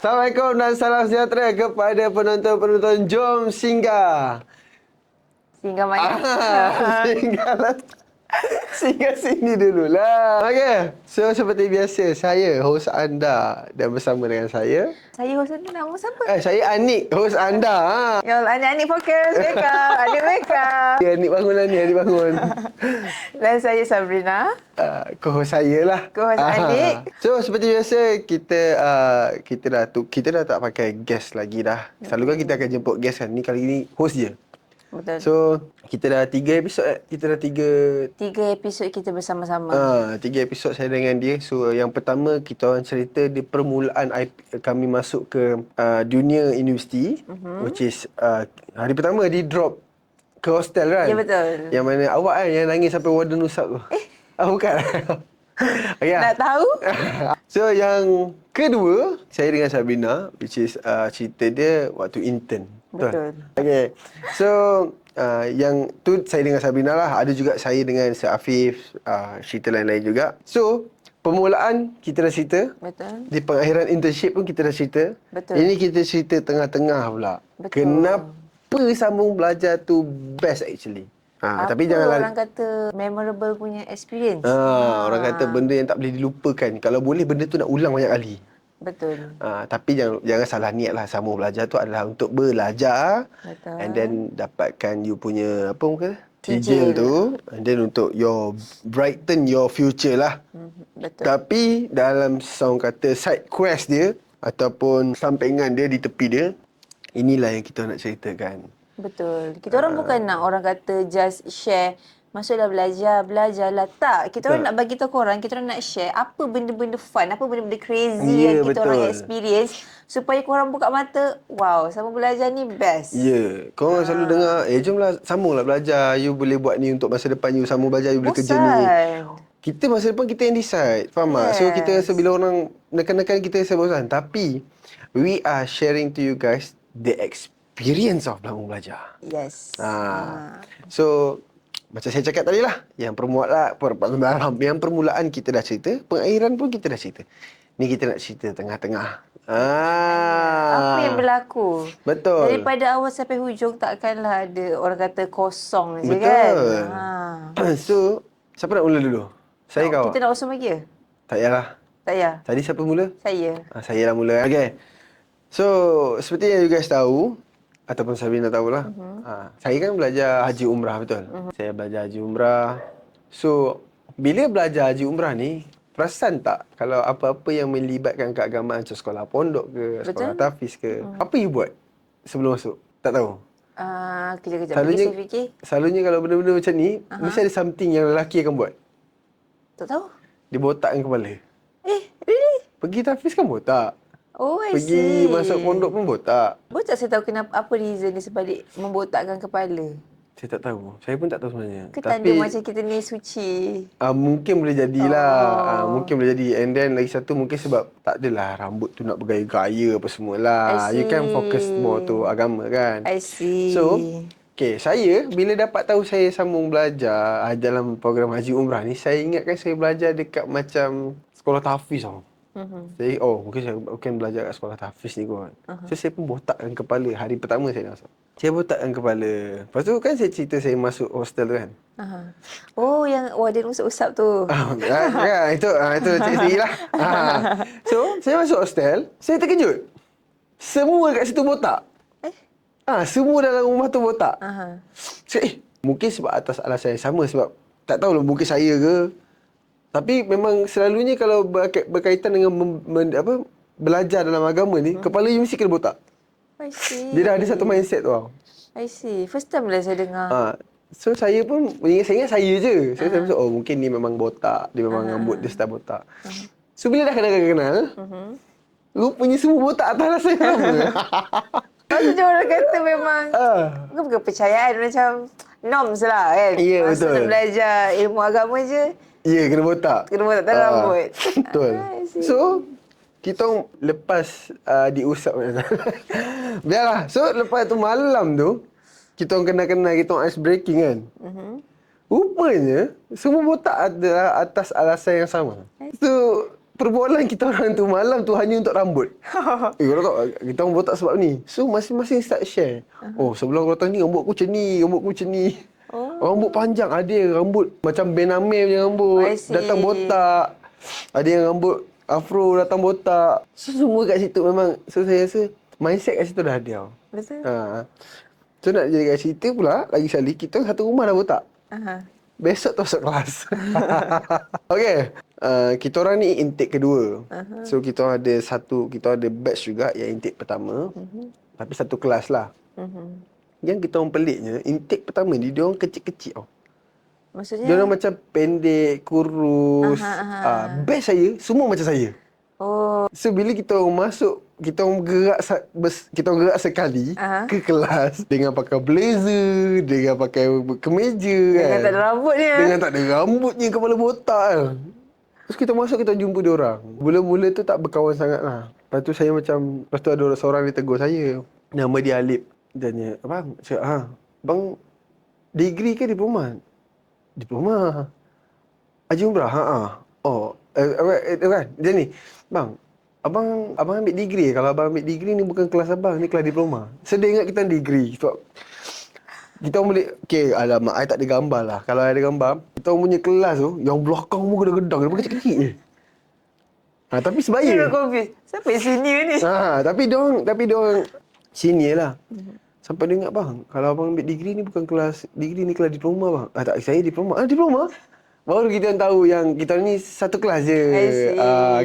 Assalamualaikum dan salam sejahtera kepada penonton-penonton. Jom singgah. Singgah mana? Singgah sini dululah. Okey. So, seperti biasa, saya host anda dan bersama dengan saya. Saya host anda, nama siapa? Saya Anik, host anda. Ya Allah, Anik fokus. Wake up. Anik wake up. Ya, Anik bangun lah ni, Anik bangun. Dan saya Sabrina. Co-host saya lah. Co-host Anik. So, seperti biasa, kita dah tak pakai guest lagi dah. Selalu kan kita akan jemput guest kan. Ni kali ni host je. Betul. So, kita dah 3 episod. Kita dah 3 episod kita bersama-sama. 3 episod saya dengan dia. So, yang pertama kita orang cerita di permulaan kami masuk ke dunia universiti. Which is hari pertama di drop ke hostel kan? Ya, betul. Yang mana awak kan yang nangis sampai warden usap tu. Bukan. Okay. Nak tahu? So, yang kedua, saya dengan Sabrina, which is cerita dia waktu intern. Betul. Okay. So, yang tu saya dengan Sabrina lah. Ada juga saya dengan Sir Afif, cerita lain-lain juga. So, permulaan kita dah cerita. Betul. Di pengakhiran internship pun kita dah cerita. Betul. Ini kita cerita tengah-tengah pula. Betul. Kenapa sambung belajar tu best actually? Tapi janganlah orang kata memorable punya experience. orang kata benda yang tak boleh dilupakan. Kalau boleh benda tu nak ulang banyak kali. Betul. Tapi jangan salah niat lah. Sambung belajar tu adalah untuk belajar. Betul. And then dapatkan you punya apa muka? Sijil tu. And then untuk brighten your future lah. Betul. Tapi dalam sound kata side quest dia ataupun sampingan dia di tepi dia, inilah yang kita nak ceritakan. Betul. Kita orang bukan nak orang kata just share. Masuklah belajarlah. Tak. Kita orang nak bagi tahu korang, kita orang nak share apa benda-benda fun, apa benda-benda crazy yang kita orang experience supaya korang buka mata, wow, sama belajar ni best. Ya. Korang selalu dengar, jomlah sambunglah belajar. You boleh buat ni untuk masa depan you, sambung belajar, you boleh kerja ni. Kita masa depan kita yang decide. Faham tak? So kita rasa bila orang nekan-nekan kita rasa bosan. Tapi we are sharing to you guys the experience of belajar. Yes. So macam saya cakap tadi lah, yang permulaan kita dah cerita, pengakhiran pun kita dah cerita. Ni kita nak cerita tengah-tengah. Apa yang berlaku? Betul. Daripada awal sampai hujung takkanlah ada orang kata kosong je. Betul. Kan. So, siapa nak mula dulu? Saya kau? Kita nak usung lagi ke? Tak payahlah. Tak payah. Tadi siapa mula? Saya. Saya lah mula. Okay. So, seperti yang you guys tahu, ataupun Sabrina tahulah. Saya kan belajar haji umrah, betul? Saya belajar haji umrah. So, bila belajar haji umrah ni, perasan tak kalau apa-apa yang melibatkan keagamaan macam sekolah pondok ke, sekolah tahfiz ke, apa you buat sebelum masuk? Tak tahu? Kejap-kejap. Saya fikir. Selalunya kalau benda-benda macam ni, mesti ada something yang lelaki akan buat. Tak tahu? Dia botakkan kepala. Really? Pergi tahfiz kan botak. Oh, I Pergi see. masuk pondok pun botak. Botak saya tahu kenapa, apa reason dia sebalik membotakkan kepala. Saya tak tahu. Saya pun tak tahu sebenarnya. Ke tanda macam kita ni suci? Mungkin boleh jadilah. Mungkin boleh jadi. And then lagi satu mungkin sebab tak adalah rambut tu nak bergaya-gaya apa semualah. You can focus more to agama kan. I see. So, saya bila dapat tahu saya sambung belajar dalam program Haji Umrah ni, saya ingatkan saya belajar dekat macam sekolah tahfiz tau. Saya, mungkin saya belajar kat sekolah tahfiz ni kot. So, saya pun botakkan kepala hari pertama saya masuk. Saya botakkan kepala. Lepas tu kan saya cerita saya masuk hostel tu kan. Oh, yang warden usap-usap tu. Itu cerita sendiri lah. So, saya masuk hostel, saya terkejut. Semua kat situ botak. Semua dalam rumah tu botak. So, mungkin sebab atas alasan yang sama, sebab tak tahu lah mungkin saya ke. Tapi memang selalunya kalau berkaitan dengan belajar dalam agama ni, kepala you mesti kena botak. I see. Dia dah ada satu mindset tu tau. I see. First time lah saya dengar. So saya pun saya ingat saya je. Saya rasa mungkin ni memang botak. Dia memang rambut dia style botak. So bila dah kenal, rupanya semua botak atas rasa yang sama. Maksudnya orang kata memang bukan kepercayaan macam norms lah kan. Ya, betul. Masa nak belajar ilmu agama je. Ya, kena botak. Kena botak tak rambut. Betul. So, kita lepas diusap. Biarlah. So, lepas tu malam tu, kita orang kenal-kenal, kita orang ice breaking kan. Rupanya, semua botak adalah atas alasan yang sama. So, perbualan kita orang tu malam tu hanya untuk rambut. Korang tahu, kita orang botak sebab ni. So, masing-masing start share. Oh, sebelum korang ni, rambut aku macam ni. Rambut panjang. Ada yang rambut macam Ben Amir punya rambut. Datang botak. Ada yang rambut afro datang botak. So, semua kat situ memang. So, saya rasa mindset kat situ dah ada. Betul. So, nak jadikan cerita pula, lagi sekali, kita satu rumah dah botak. Besok tu masuk kelas. Okay. Kita orang ni intake kedua. So, kita ada batch juga yang intake pertama. Tapi satu kelas lah. Yang kita orang peliknya, intake pertama ni, dia orang kecil-kecil tau. Maksudnya? Dia orang macam pendek, kurus. Batch saya, semua macam saya. Oh. So, bila kita orang masuk, kita orang gerak sekali ke kelas dengan pakai blazer, dengan pakai kemeja dengan tak ada rambutnya. Dengan tak ada rambutnya, kepala botak kan. Terus kita masuk, kita jumpa dia orang. Mula-mula tu tak berkawan sangat lah. Lepas tu saya macam, lepas tu ada seorang dia tegur saya. Nama dia Alip. Dia tanya, abang, cakap, abang degree ke diploma? Diploma. Haji Umrah? Oh, kan? Dia ni, bang, abang ambil degree. Kalau abang ambil degree ni bukan kelas abang, ni kelas diploma. So dia ingat kita degree. So, kita boleh, okay, alamak, I tak ada gambar lah. Kalau ada gambar, kita punya kelas tu, yang belakang pun gedang-gedang, dia kecil-kecil je. Tapi sebaya. Dia confused. Siapa yang senior ni? Tapi dia orang senior lah. Sampai dia ingat, bang, kalau abang ambil degree ni bukan kelas, degree ni kelas diploma bang. Tak, saya diploma. Diploma? Baru kita orang tahu yang kita ni satu kelas je.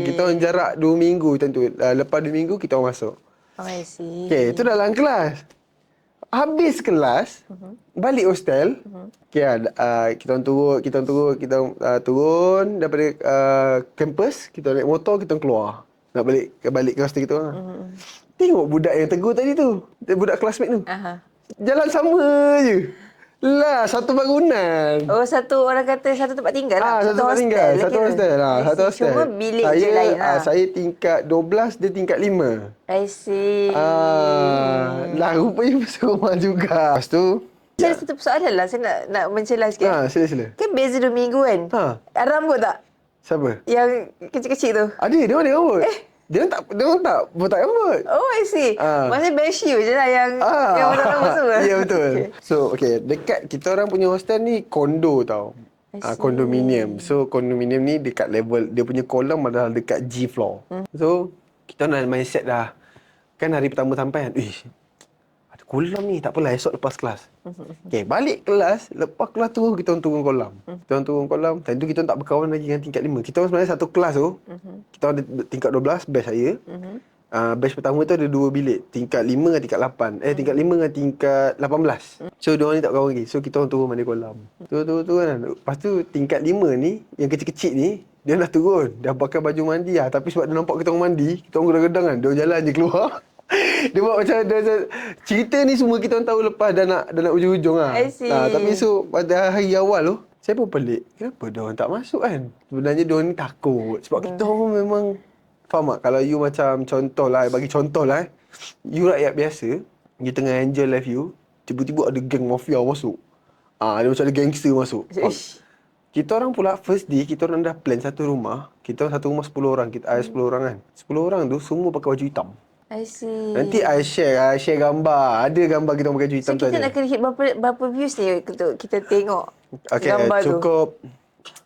Kita orang jarak 2 minggu tentu. Lepas 2 minggu kita orang masuk. I see. Okay, itu dalam kelas. Habis kelas, balik hostel. Okay, kita turun daripada kampus, kita naik motor, kita keluar. Nak balik ke hostel kita orang. Tengok budak yang tegur tadi tu. Budak classmate tu. Jalan sama je. Lah, satu bangunan. Oh, satu orang kata satu tempat tinggal lah. Satu tempat tinggal. Satu hostel. Satu hostel. Cuma bilik je lain lah. Saya tingkat 12, dia tingkat 5. I see. Lah, rupanya serumah juga. Lepas tu, saya ada satu persoalan lah. Saya nak mencelah sikit. Sila. Kan beza 2 minggu kan? Ada rambut tak? Siapa? Yang kecil-kecil tu. Ada, dia ada rambut. Dia orang tak botak rambut. Oh, I see. Maksudnya Beshiu je lah yang botak rambut semua. Ya, betul. So, dekat kita orang punya hostel ni kondo tau. Kondominium. So, kondominium ni dekat level, dia punya kolam adalah dekat G floor. So, kita nak mindset dah. Kan hari pertama sampai kan, ada kolam ni, tak apalah, esok lepas kelas. Balik kelas, lepas kelas tu kita orang turun kolam. Kita orang turun kolam, tentu kita tak berkawan lagi dengan tingkat 5. Kita orang sebenarnya satu kelas tu, kita orang ada tingkat 12, batch saya. Batch pertama tu ada 2 bilik, tingkat 5 dengan tingkat 8. Tingkat 5 dengan tingkat 18. So, diorang ni tak berkawan lagi. So, kita orang turun mandi kolam. Turun kan. Lepas tu, tingkat 5 ni, yang kecil-kecil ni, dia dah turun. Dah pakai baju mandi lah. Tapi sebab dia nampak kita orang mandi, kita orang gedang-gedang kan. Dia jalan je keluar. Dia buat macam cerita ni semua kita orang tahu lepas dah nak ujung-ujung lah. Tapi so pada hari awal tu, saya pun pelik. Kenapa dia orang tak masuk kan? Sebenarnya dia orang ni takut. Sebab kita orang memang, faham tak? Kalau you macam contoh lah, bagi contoh lah. You rakyat biasa, you tengah enjoy life you, tiba-tiba ada geng mafia masuk. Dia macam ada gangster masuk. Kita orang pula first day, kita orang dah plan satu rumah. Kita orang satu rumah 10 orang. Kita 10 orang kan. 10 orang tu semua pakai baju hitam. I see. Nanti I share gambar. Ada gambar kita pakai baju hitam tu. So, kita nak kena hit berapa views ni untuk kita tengok gambar cukup, tu?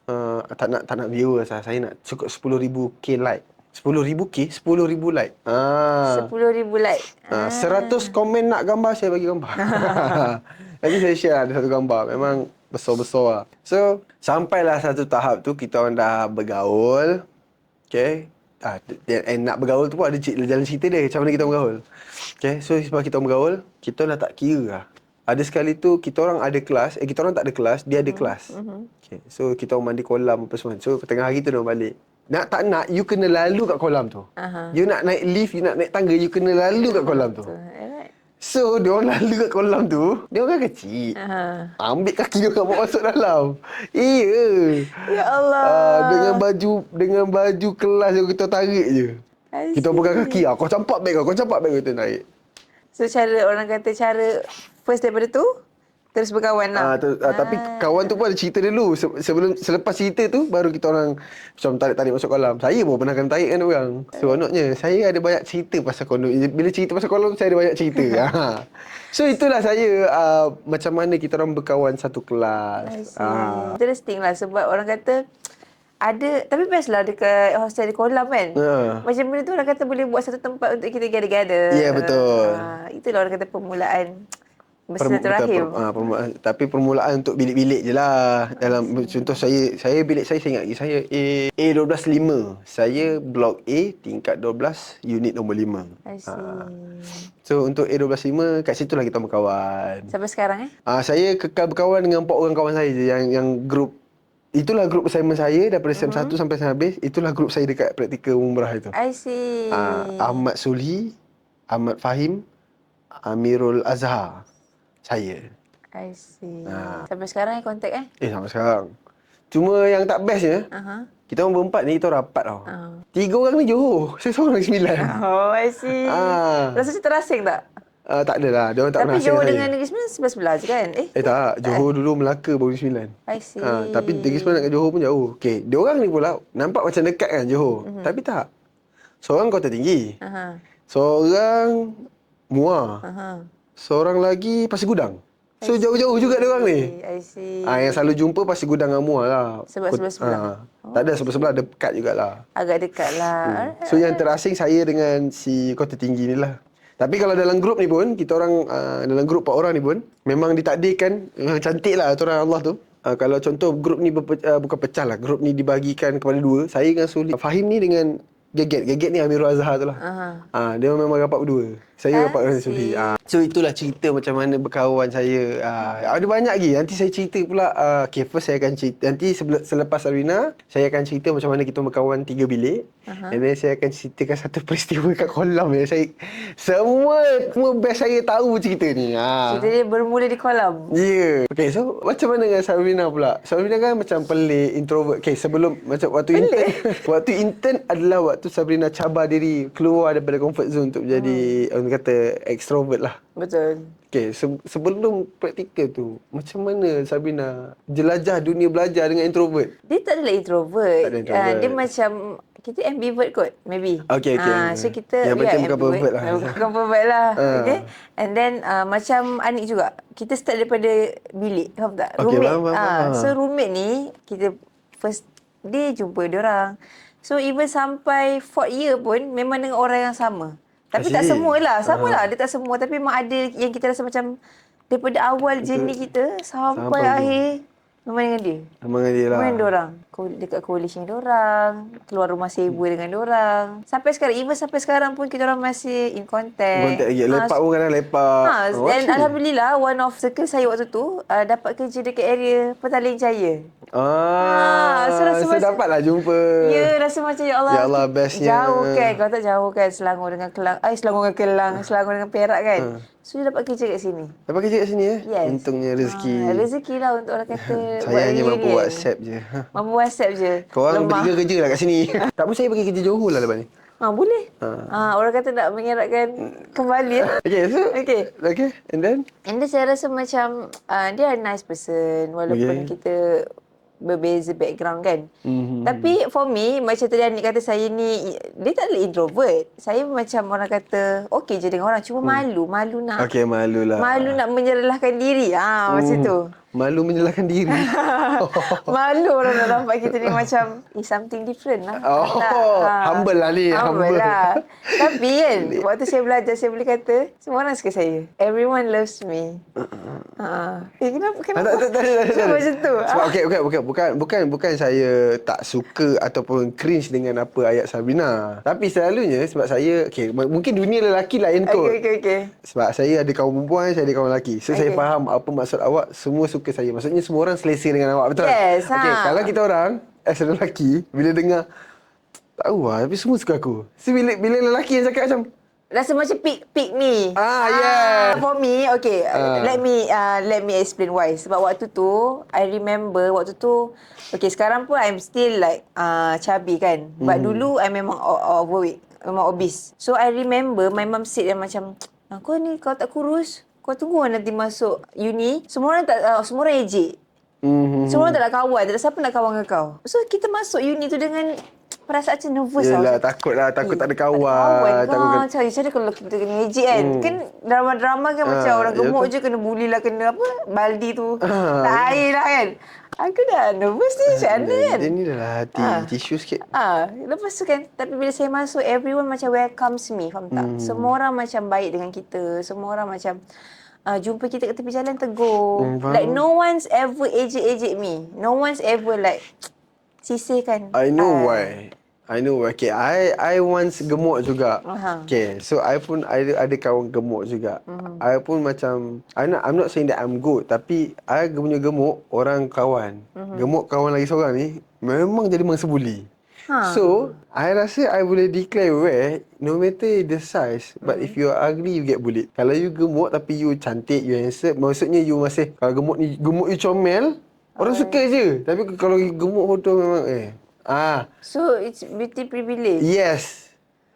Cukup, tak nak viewers lah. Saya nak cukup 10,000k like. 10,000k? 10,000 like. 10,000 like. 100 komen nak gambar, saya bagi gambar. Nanti saya share ada satu gambar. Memang besar-besar lah. So, sampailah satu tahap tu, kita orang dah bergaul. Okay. Nak bergaul tu pun ada jalan cerita dia macam mana kita bergaul. Okay, so sebab kita bergaul, kita dah tak kira lah. Ada sekali tu kita orang ada kelas, kita orang tak ada kelas, dia ada kelas. Okay, so kita orang mandi kolam apa semua. So tengah hari tu dah balik. Nak tak nak, you kena lalu kat kolam tu. You nak naik lift, you nak naik tangga, you kena lalu kat kolam tu. So, dia orang lalu kat kolam tu, dia orang kecil. Ambil kaki dia orang bawa masuk dalam. Iya. Ya Allah. Dengan baju kelas yang kita tarik je. Kita pegang kaki, kau campak beg kau, kita naik. So, cara orang kata cara first daripada tu, Terus berkawan lah. Tapi kawan tu pun ada cerita dulu. Selepas cerita tu baru kita orang macam tarik-tarik masuk kolam. Saya pun pernah kena tarik kan orang. Seronoknya saya ada banyak cerita pasal kolam. Bila cerita pasal kolam saya ada banyak cerita. So itulah saya macam mana kita orang berkawan satu kelas. Interesting lah sebab orang kata ada, tapi best lah dekat hostel di kolam kan. Macam benda tu orang kata boleh buat satu tempat untuk kita gather-gather. Ya, betul. Itulah orang kata permulaan bersilaturahim. Tapi permulaan untuk bilik-bilik je lah. Dalam contoh saya bilik saya ingat lagi. Saya A125. Saya blok A tingkat 12 unit nombor 5. I see. So untuk A125 kat situ lah kita berkawan. Sampai sekarang saya kekal berkawan dengan 4 orang kawan saya je yang grup. Itulah grup assignment saya daripada SEM 1 sampai SEM habis. Itulah grup saya dekat praktikal umrah itu. I see. Ahmad Sulhi, Ahmad Fahim, Amirul Azhar. Saya. I see. Sampai sekarang kontak sampai sekarang. Cuma yang tak bestnya, kita orang berempat ni kita rapat tau. 3 orang ni Johor. Saya seorang lagi 9. Oh, I see. Rasa macam terasing tak? Tak adalah. Dia orang tak pernah asing Tapi Johor saya. dengan Negeri Sembilan sebelah-sebelah je kan? Tak. Johor dulu Melaka baru 9. I see. Tapi Negeri Sembilan nak ke Johor pun jauh. Okey, dia orang ni pula nampak macam dekat kan Johor. Tapi tak. Seorang Kota Tinggi. Seorang Muar. Seorang lagi Pasir Gudang. So jauh-jauh juga dia orang ni. I see. Yang selalu jumpa Pasir Gudang dengan Muar lah. Sebab sebelah-sebelah. Tak ada sebelah-sebelah, dekat jugalah. Agak dekat lah. So yang terasing saya dengan si Kota Tinggi ni lah. Tapi kalau dalam grup ni pun, kita orang dalam grup 4 orang ni pun memang ditakdirkan, memang cantik lah aturan Allah tu. Kalau contoh grup ni bukan pecah lah, grup ni dibagikan kepada 2. Saya dengan Sulih. Fahim ni dengan Geget ni Amirul Azhar tu lah. Dia memang rapat berdua. Saya rapat dengan Sulih. So itulah cerita macam mana berkawan saya. Ada banyak lagi. Nanti saya cerita pula. First saya akan cerita. Nanti selepas Arina, saya akan cerita macam mana kita berkawan 3 bilik. And then saya akan ceritakan satu peristiwa kat kolam. Semua best saya tahu cerita ni. Cerita dia bermula di kolam. Ya. Okay, so macam mana dengan Sabrina pula? Sabrina kan macam pelik, introvert. Okay, sebelum macam waktu intern. Waktu intern adalah waktu Sabrina cabar diri keluar daripada comfort zone untuk menjadi orang kata extrovert lah. Betul. Okay, sebelum praktikal tu, macam mana Sabrina jelajah dunia belajar dengan introvert? Dia tak adalah introvert. Tak ada introvert. Dia macam, kita ambivert kot, maybe. Okay. So kita, yang penting bukan pervert lah. Bukan pervert lah. Okay. And then, macam Anik juga. Kita start daripada bilik, faham tak? Okay, roommate. faham. So roommate ni, kita first day jumpa diorang. So even sampai 4th year pun, memang dengan orang yang sama. Tapi tak semualah. Samalah. Dia tak semua. Tapi memang ada yang kita rasa macam daripada awal journey kita sampai akhir memang dengan dia. Memang dengan dia lah. Memang dengan diorang. Dekat college dengan diorang. Keluar rumah sewa dengan diorang. Sampai sekarang. Even sampai sekarang pun kita orang masih in contact. Kontak lagi. Lepak pun kadang lepak. Dan Alhamdulillah one of circle saya waktu tu dapat kerja dekat area Petaling Jaya. So dapatlah jumpa. Ya, rasa macam ya Allah. Ya Allah, bestnya. Jauh kan. Kalau tak jauh kan Selangor dengan Kelang. Selangor dengan Kelang. Selangor dengan Perak kan. So dia dapat kerja kat sini. Dapat kerja kat sini Yes. Untungnya rezeki. Rezeki lah untuk orang kata. Saya hanya mampu WhatsApp je. Mampu WhatsApp je. Korang bertiga kerja lah kat sini. Tak pun saya pergi kerja Johor lah lepas ni. Boleh. Orang kata nak mengeratkan kembali. Okay, so. Okay. And then saya rasa macam dia a nice person. Walaupun kita berbeza background kan. Tapi for me, macam tadi Anik kata saya ni, dia tak adalah introvert. Saya macam orang kata, okey je dengan orang. Cuma malu nak. Okay, malu lah. Malu nak menyerahkan diri. Macam tu. Malu menyalahkan diri. Malu orang nak nampak kita ni macam something different lah. Humble lah ni. Humble lah. Tapi kan, waktu saya belajar, saya boleh kata, semua orang suka saya. Everyone loves me. Kenapa? Tak. Macam tu. Sebab bukan saya tak suka ataupun cringe dengan apa ayat Sabrina. Tapi selalunya sebab saya, mungkin dunia lelaki lain kot. Okay. Sebab saya ada kawan perempuan, saya ada kawan lelaki. So saya faham apa maksud awak, semua suka saya. Maksudnya semua orang selesa dengan awak, betul? Yes. Kalau kita orang as a lelaki, bila dengar tak tahu lah, tapi semua suka aku. So bila lelaki yang cakap macam rasa macam pick me. Yeah. For me, okay. Let me explain why. Sebab waktu tu, I remember waktu tu, okay, sekarang pun I'm still like chubby kan. But dulu I memang overweight, memang obese. So I remember my mom said yang macam, kau ni kalau tak kurus, Kau tunggu nanti masuk uni, semua orang semua orang ejek. Semua orang tak nak kawan, tak ada siapa nak kawan dengan kau. So kita masuk uni tu dengan perasaan macam nervous tau. Yelah, takut lah. Takut tak ada kawan. Tak ada kawan kau. Macam mana kalau kita kena ejek kan. Kan drama-drama kan macam orang gemuk je kena bully lah, kena apa, baldi tu. Tak air lah kan. Aku dah nervous ni macam mana kan. Dia ni dah lah hati tisu sikit. Lepas tu kan, tapi bila saya masuk, everyone macam welcomes me, faham tak? Semua orang macam baik dengan kita. Semua orang macam jumpa kita kat tepi jalan tegur. Like no one's ever ejek-ejek me. No one's ever like sisihkan. I know why. Okay, I once gemuk juga. Okay, so I pun ada kawan gemuk juga. I pun macam I'm not saying that I'm good, tapi I punya gemuk orang kawan. Gemuk kawan lagi seorang ni memang jadi mangsa bully. So, I rasa I boleh declare where no matter the size, but if you are ugly, you get bullied. Kalau you gemuk tapi you cantik, you handsome, maksudnya you masih, kalau gemuk you comel, orang suka je. Tapi kalau gemuk hodoh memang So, it's beauty privilege. Yes.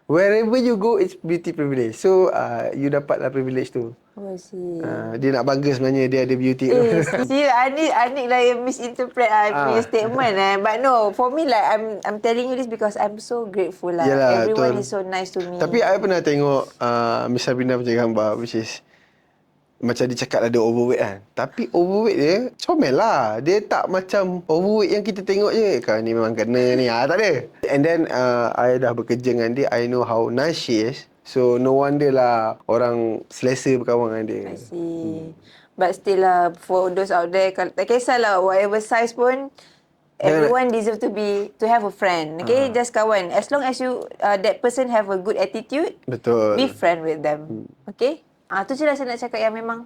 Wherever you go, it's beauty privilege. So, you dapatlah privilege tu. Oh, see. Dia nak bangga sebenarnya dia ada beauty tu. See, Anik lah yang misinterpret I punya statement. But no, for me like I'm telling you this because I'm so grateful lah. Yalah, everyone betul. is so nice to me. Tapi I pernah tengok Miss Sabrina punya gambar, which is macam dia cakap ada overweight kan. Tapi overweight dia comel lah. Dia tak macam overweight yang kita tengok je. Kau ni memang kena ni. Tak ada. And then I dah bekerja dengan dia. I know how nice she is. So no wonder lah orang selesa berkawan dengan dia. I see. But still lah, for those out there, tak kisahlah whatever size pun, everyone deserve to have a friend. Okay, just kawan. As long as you that person have a good attitude, betul, be friend with them. Okay. Tu je lah saya nak cakap yang memang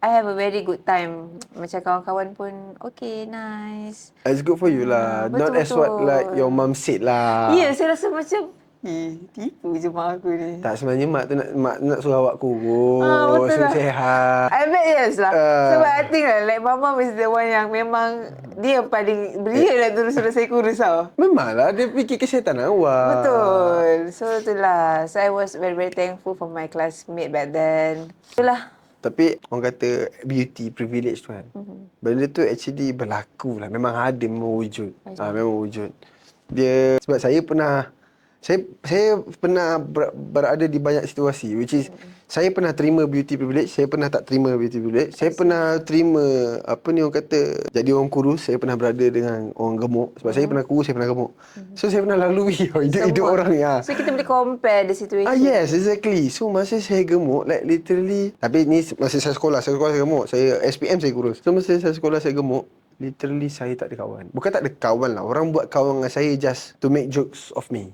I have a very good time. Macam kawan-kawan pun okay, nice. It's good for you lah. Betul, Not as what like your mum said lah. Ya, saya rasa macam tipu je mak aku ni. Tak, sebenarnya mak tu nak suruh awak kurus, suruh sihat. I bet yes lah. Sebab I think lah, like mama is the one yang memang dia yang paling beria lah terus suruh saya kurus tau. Memanglah, dia fikir kesihatan awak. Betul. So itulah. So I was very, very thankful for my classmate back then. Itulah. Tapi orang kata beauty privilege tu kan. Benda tu actually berlaku lah. Memang ada, memang wujud. Memang wujud. Dia, sebab saya pernah berada di banyak situasi, which is saya pernah terima beauty privilege, saya pernah tak terima beauty privilege. Saya pernah terima apa ni orang kata jadi orang kurus, saya pernah berada dengan orang gemuk sebab saya pernah kurus, saya pernah gemuk. So saya pernah lalui hidup orang ni. So kita boleh compare the situation. Yes, exactly. So masa saya gemuk, like literally, tapi ni masa saya sekolah saya gemuk. Saya SPM saya kurus. So masa saya sekolah saya gemuk, literally saya tak ada kawan. Bukan tak ada kawan lah, orang buat kawan dengan saya just to make jokes of me.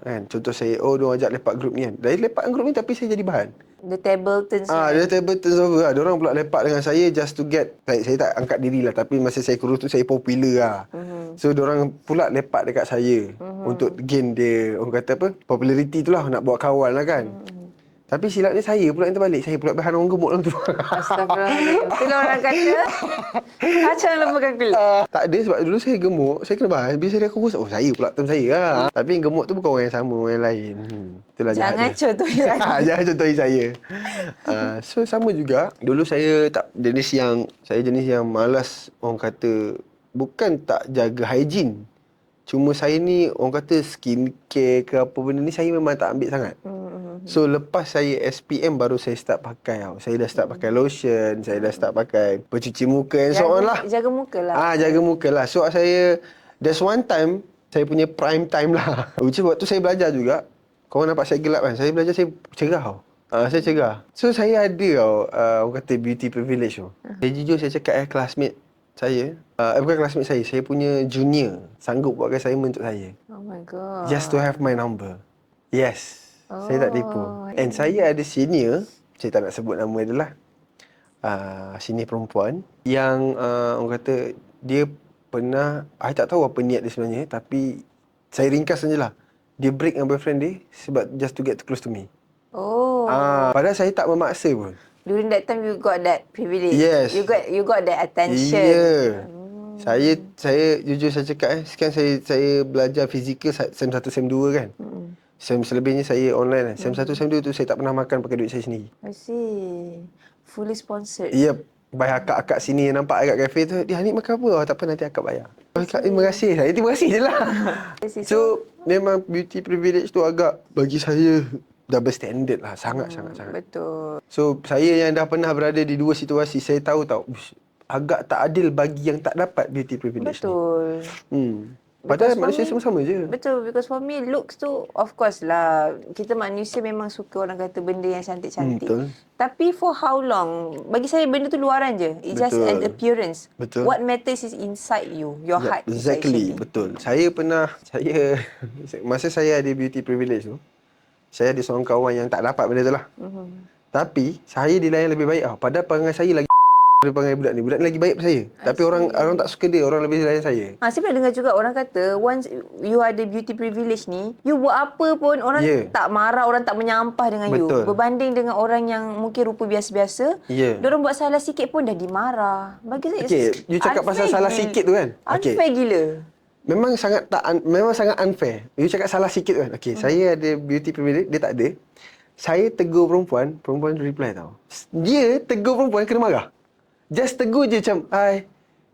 Kan, contoh saya, diorang ajak lepak grup ni kan. Dari lepak grup ni tapi saya jadi bahan. The table turns over. The table turns over lah. Diorang pula lepak dengan saya just to get, like, saya tak angkat diri lah, tapi masa saya kurus tu saya popular lah. So diorang pula lepak dekat saya untuk gain dia, orang kata apa, popularity tu lah, nak buat kawan lah kan. Tapi silapnya saya pula yang terbalik. Saya pula bahan orang gemuk dalam tu. Astagfirullahaladzim. Itulah orang kata kacang lepakan kulit. Tak ada, sebab dulu saya gemuk, saya kena bahan. Bila saya kurus, saya pula term saya lah. Tapi yang gemuk tu bukan orang yang sama, orang yang lain. Itulah jangan contohi saya. Jangan contohi saya. So sama juga. Dulu saya jenis yang malas, orang kata, bukan tak jaga hygiene. Cuma saya ni, orang kata skincare ke apa benda ni, saya memang tak ambil sangat. So lepas saya SPM baru saya start pakai tau. Saya dah start pakai lotion, saya dah start pakai pencuci muka and so on lah. Jaga muka lah. Jaga muka lah. So saya, there's one time, saya punya prime time lah. Which is waktu saya belajar juga. Korang nampak saya gelap kan? Saya belajar, saya cerah tau. Saya cerah. So saya ada tau, orang kata beauty privilege tu. Saya jujur saya cakap classmate saya, bukan classmate saya punya junior sanggup buat assignment untuk saya. Oh my god. Just to have my number. Yes. Saya tak tipu. And saya ada senior, saya tak nak sebut nama dia lah. Senior perempuan yang orang kata dia pernah, I tak tahu apa niat dia sebenarnya, tapi saya ringkas sajalah. Dia break dengan boyfriend dia sebab just to get close to me. Padahal saya tak memaksa pun. During that time you got that privilege. Yes. You got that attention. Yeah. Saya jujur saya cakap sekarang saya belajar fizikal SEM 1 SEM 2 kan. Sem selebihnya saya online lah. Sem 1, sem 2 tu saya tak pernah makan pakai duit saya sendiri. I see. Fully sponsored. Yep. Bayar akak-akak sini yang nampak agak kafe tu, dia Hanif makan apa? Oh, tak apa, nanti akak bayar. Oh, kak, terima kasih. Saya terima kasih je lah. I see. So, memang beauty privilege tu agak bagi saya double standard lah. Sangat. Betul. So, saya yang dah pernah berada di dua situasi, saya tahu agak tak adil bagi yang tak dapat beauty privilege Betul. ni. Padahal manusia semua sama je. Betul, because for me looks tu of course lah. Kita manusia memang suka orang kata benda yang cantik-cantik. Betul. Tapi for how long? Bagi saya benda tu luaran je. It's just an appearance. Betul. What matters is inside you, your heart. Exactly, betul. Masa saya ada beauty privilege tu, saya ada seorang kawan yang tak dapat benda tu lah. Tapi saya dilayan lebih baik. Padahal perangai saya lagi daripada perangai budak ni. Budak ni lagi baik daripada saya. Tapi orang tak suka dia, orang lebih layan saya. Saya pernah dengar juga orang kata once you ada beauty privilege ni, you buat apa pun orang tak marah, orang tak menyampah dengan you. Berbanding dengan orang yang mungkin rupa biasa-biasa, diorang buat salah sikit pun dah dimarah. Bagi saya you cakap pasal salah sikit tu kan? Unfair gila. Memang sangat unfair. You cakap salah sikit tu kan? Saya ada beauty privilege, dia tak ada. Saya tegur perempuan tu reply tau. Dia tegur perempuan kena marah. Just tegur je macam,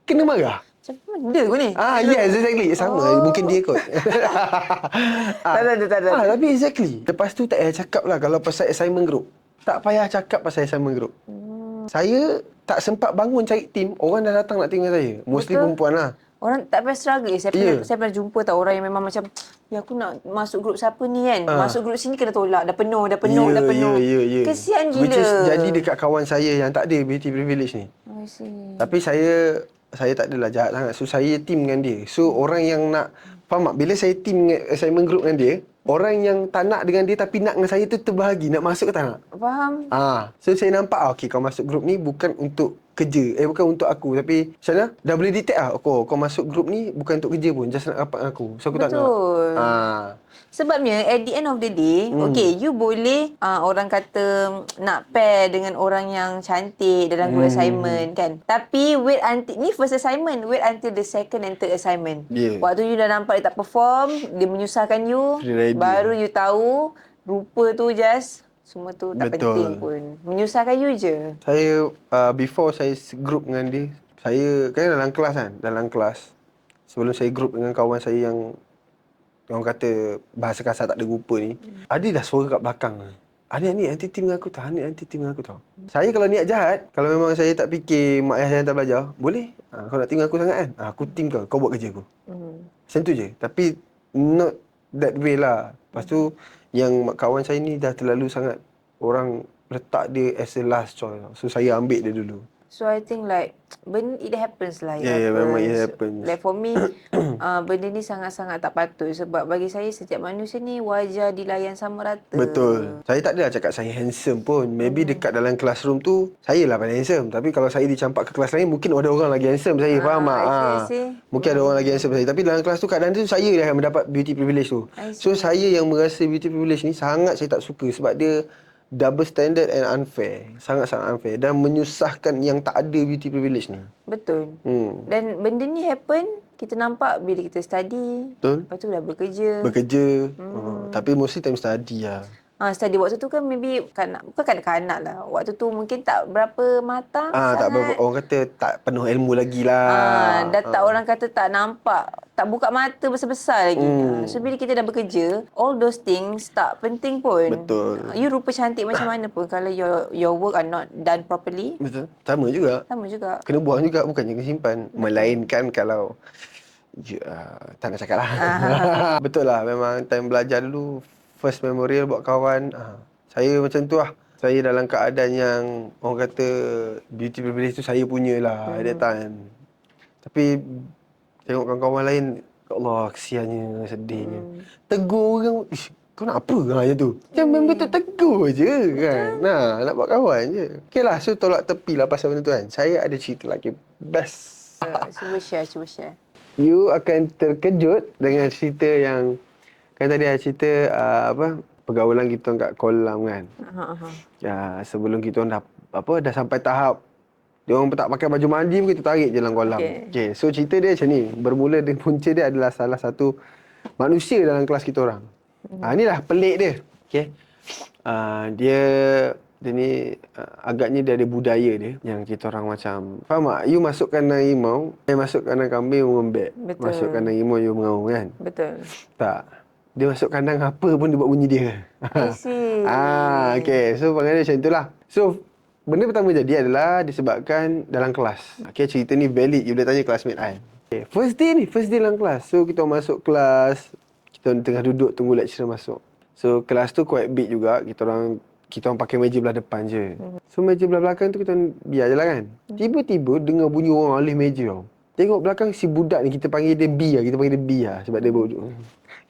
kena marah. Macam benda kau ni? Yes, exactly. Sama. Mungkin dia kot. Tak ada. Tapi exactly. Lepas tu tak payah cakap lah kalau pasal assignment group. Tak payah cakap pasal assignment group. Saya tak sempat bangun cari team. Orang dah datang nak tengok saya. Mostly perempuan lah. Orang tak payah struggle. Saya pernah jumpa tau orang yang memang macam, aku nak masuk grup siapa ni kan. Masuk grup sini kena tolak. Dah penuh. Kesian gila. Which is jadi dekat kawan saya yang tak ada beauty privilege ni. I see. Tapi saya tak adalah jahat sangat. So saya team dengan dia. So orang yang nak, faham tak? Bila saya team dengan assignment group dengan dia, orang yang tak nak dengan dia tapi nak dengan saya tu terbahagi. Nak masuk ke tak nak? Faham. So saya nampak, kau masuk grup ni bukan untuk kerja. Bukan untuk aku. Tapi macam mana? Dah boleh detect kau masuk grup ni bukan untuk kerja pun. Just nak rapat dengan aku. So aku tak nak. Betul. Sebabnya at the end of the day, you boleh orang kata nak pair dengan orang yang cantik dalam group assignment kan. Tapi wait until ni first assignment, wait until the second and third assignment. Waktu you dah nampak dia tak perform, dia menyusahkan you, baru you tahu rupa tu just semua tu tak penting pun. Menyusahkan you je. Saya before saya group dengan dia, saya kan dalam kelas. Sebelum saya group dengan kawan saya yang orang kata bahasa kasar tak ada rupa ni, ada dah suara kat belakang. Nanti tim dengan aku tau. Nanti tim dengan aku tau. Saya kalau niat jahat, kalau memang saya tak fikir mak ayah saya tak belajar, boleh. Kau nak tim dengan aku sangat kan? Aku tim kau buat kerja aku. Macam tu je. Tapi not that way lah. Lepas tu, yang kawan saya ni dah terlalu sangat orang letak dia as a last choice. So saya ambil dia dulu. So I think like it happens lah. Memang it happens. Like for me, benda ni sangat-sangat tak patut. Sebab bagi saya setiap manusia ni wajar dilayan sama rata. Betul. Saya tak adalah cakap saya handsome pun. Maybe dekat dalam classroom tu, saya lah paling handsome. Tapi kalau saya dicampak ke kelas lain, mungkin ada orang lagi handsome saya. Faham tak? Mungkin ada orang lagi handsome saya. Tapi dalam kelas tu, keadaan tu saya dah mendapat beauty privilege tu. So saya yang merasa beauty privilege ni sangat saya tak suka. Sebab dia double standard and unfair. Sangat-sangat unfair. Dan menyusahkan yang tak ada beauty privilege ni. Betul. Dan benda ni happen, kita nampak bila kita study. Betul. Lepas tu dah bekerja. Tapi mostly time study lah. Study waktu tu kan maybe bukan kanak-kanak lah. Waktu tu mungkin tak berapa matang sangat. Tak berapa, orang kata tak penuh ilmu lagi lah. Tak orang kata tak nampak, tak buka mata besar-besar lagi. So bila kita dah bekerja, all those things tak penting pun. Betul. You rupa cantik macam mana pun, kalau your work are not done properly. Betul. Sama juga. Kena buang juga, bukannya kena simpan. Melainkan kalau tak nak cakap lah. Betul lah, memang time belajar dulu, first memorial buat kawan, saya macam tu lah. Saya dalam keadaan yang orang kata beauty privilege tu saya punya lah at that time. Tapi tengok kawan-kawan lain, ya Allah, kesiannya, sedihnya. Tegur orang, kau nak apa macam tu? Macam member tu tegur je kan. Nak buat kawan je. Okay lah, so tolak tepi lah pasal benda tu kan. Saya ada cerita lagi best. Cuba share. You akan terkejut dengan cerita yang kan tadi ada cerita pergaulan kita kat kolam kan. Sebelum kita dah sampai tahap dia orang tak pakai baju mandi pun kita tarik je dalam kolam. Okay. So cerita dia macam ni. Bermula dengan punca dia adalah salah satu manusia dalam kelas kita orang. Inilah pelik dia. Okay. Dia ni agaknya dia ada budaya dia yang kita orang macam, faham tak? You masuk kandang harimau, masuk kandang kambing, you mengembek. Betul. Masuk kandang harimau, you mengaum kan? Betul. Tak. Dia masuk kandang apa pun dia buat bunyi dia. I see. Okay. So, panggil dia macam itulah. So, benda pertama jadi adalah disebabkan dalam kelas. Okay, cerita ni valid. You boleh tanya classmate I. Okay. First day dalam kelas. So, kita masuk kelas. Kita tengah duduk tunggu lecturer masuk. So, kelas tu quite big juga. Kita orang pakai meja belah depan je. So, meja belah belakang tu kita biar je lah kan. Tiba-tiba dengar bunyi orang alih meja tau. Tengok belakang si budak ni, kita panggil dia B lah. Kita panggil dia B lah sebab dia baru duduk.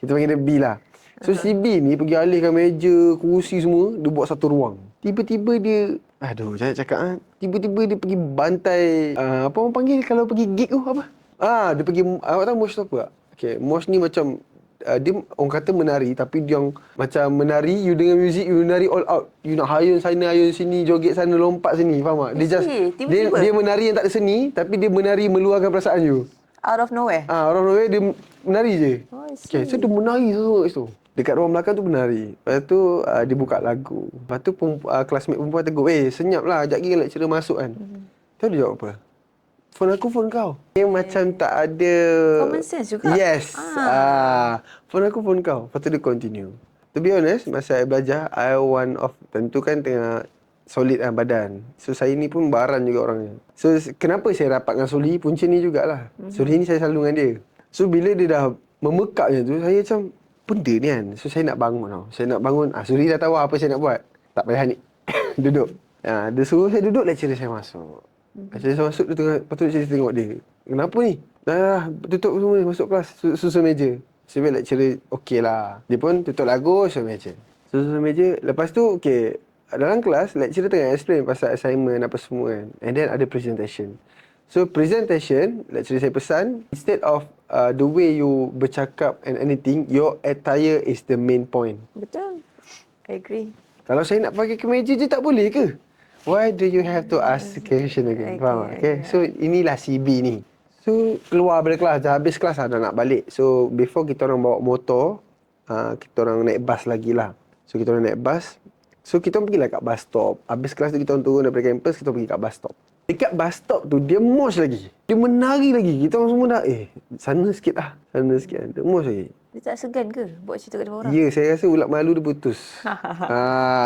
Kita panggil dia B lah. So, si B ni pergi alihkan meja, kerusi semua. Dia buat satu ruang. Tiba-tiba dia... Aduh, jangan cakap kan. Tiba-tiba dia pergi bantai... apa orang panggil kalau pergi gig tu apa? Dia pergi... Awak tahu mosh tu apa tak? Okay, mosh ni macam... dia orang kata menari tapi dia yang macam menari, you dengan muzik, you menari all out. You nak hayun sana, hayun sini, joget sana, lompat sini, faham tak? Dia just dia menari yang tak ada seni tapi dia menari meluahkan perasaan you. Out of nowhere? Out of nowhere dia menari je. Okay, so dia menari tu. Dekat ruang belakang tu menari. Lepas tu dia buka lagu. Lepas tu classmate perempuan tegur, senyap lah, sekejap lagi lecturer masuk kan. Tahu dia jawab apa? Phone aku, phone kau. Dia macam tak ada... Common sense juga. Yes. Phone aku, phone kau. Lepas tu dia continue. To be honest, masa saya belajar, I one of... Tentu kan tengah solid badan. So, saya ni pun baran juga orangnya. So, kenapa saya rapat dengan Soli? Punca ni jugalah. Soli ni saya selalu dengan dia. So, bila dia dah memekak je tu, saya macam... Benda ni kan. So, saya nak bangun tau. Saya nak bangun. Soli dah tahu apa saya nak buat. Tak payah ni. Duduk. Dia suruh saya duduk, lecturer saya masuk. Saya masuk, dia tengah, lepas tu saya tengok dia. Kenapa ni? Tutup semua, masuk kelas, susun meja. Saya lecturer, okey lah. Dia pun tutup lagu, susun meja. Susun meja, lepas tu, okey. Dalam kelas, lecturer tengah explain pasal assignment apa semua kan. And then ada presentation. So, presentation, lecturer saya pesan, instead of the way you bercakap and anything, your attire is the main point. Betul. I agree. Kalau saya nak pakai kemeja je, tak boleh ke? Why do you have to ask the question again? Faham tak? Okay. So, inilah CB ni. So, keluar dari kelas. Dah habis kelas dah nak balik. So, before kita orang bawa motor, kita orang naik bas lagi lah. So, kita orang naik bas. So, kita orang pergilah kat bus stop. Habis kelas tu kita orang turun daripada kampus, kita pergi kat bus stop. Dekat bus stop tu, dia mosh lagi. Dia menari lagi. Kita orang semua dah, sana sikit lah. Sana sikit lah. Dia mosh lagi. Dia tak segan ke buat cerita kat depan orang? Ya, saya rasa ulat malu dia putus.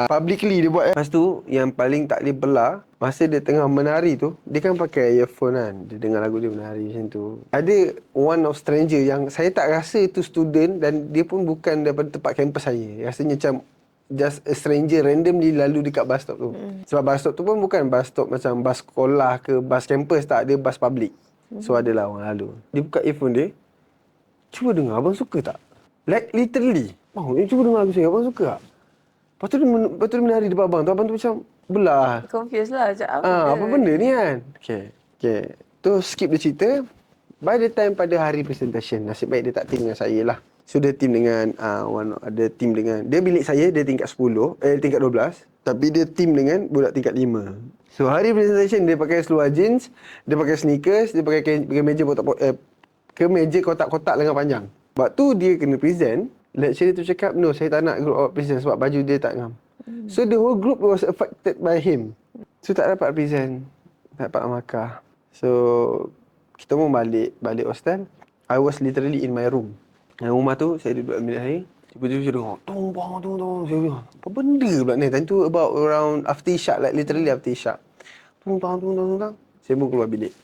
Publicly dia buat. Lepas tu, yang paling tak boleh belah, masa dia tengah menari tu, dia kan pakai earphone kan. Dia dengar lagu dia menari macam tu. Ada one of stranger yang saya tak rasa tu student dan dia pun bukan daripada tempat kampus saya. Rasanya macam just a stranger randomly lalu dekat bus stop tu. Sebab bus stop tu pun bukan bus stop macam bus sekolah ke bus kampus, tak. Dia bus public. So, adalah orang lalu. Dia buka earphone dia. Cuba dengar, abang suka tak? Like literally. Cuba dengar lagu saya, abang suka tak? Lepas tu dia menari depan abang tu. Abang tu macam belah. Confused lah. Macam apa benda ni kan? Okay. Tu skip dia cerita. By the time pada hari presentation, nasib baik dia tak team dengan saya lah. So dia team dengan, dia bilik saya, dia tingkat 10, tingkat 12. Tapi dia team dengan budak tingkat 5. So hari presentation, dia pakai seluar jeans, dia pakai sneakers, dia pakai kemeja kotak-kotak lengan panjang. Sebab tu dia kena present, lecturer tu cakap, no, saya tak nak group awak present sebab baju dia tak ngam. So the whole group was affected by him. So tak dapat present, tak dapat markah. So kita pun balik hostel. I was literally in my room. Yang rumah tu, saya duduk dalam bilik saya. Tiba-tiba saya dengar, tong. Saya bilang, apa benda pula ni? Time tu about around after isyak, like literally after isyak. Tong. Saya pun keluar bilik.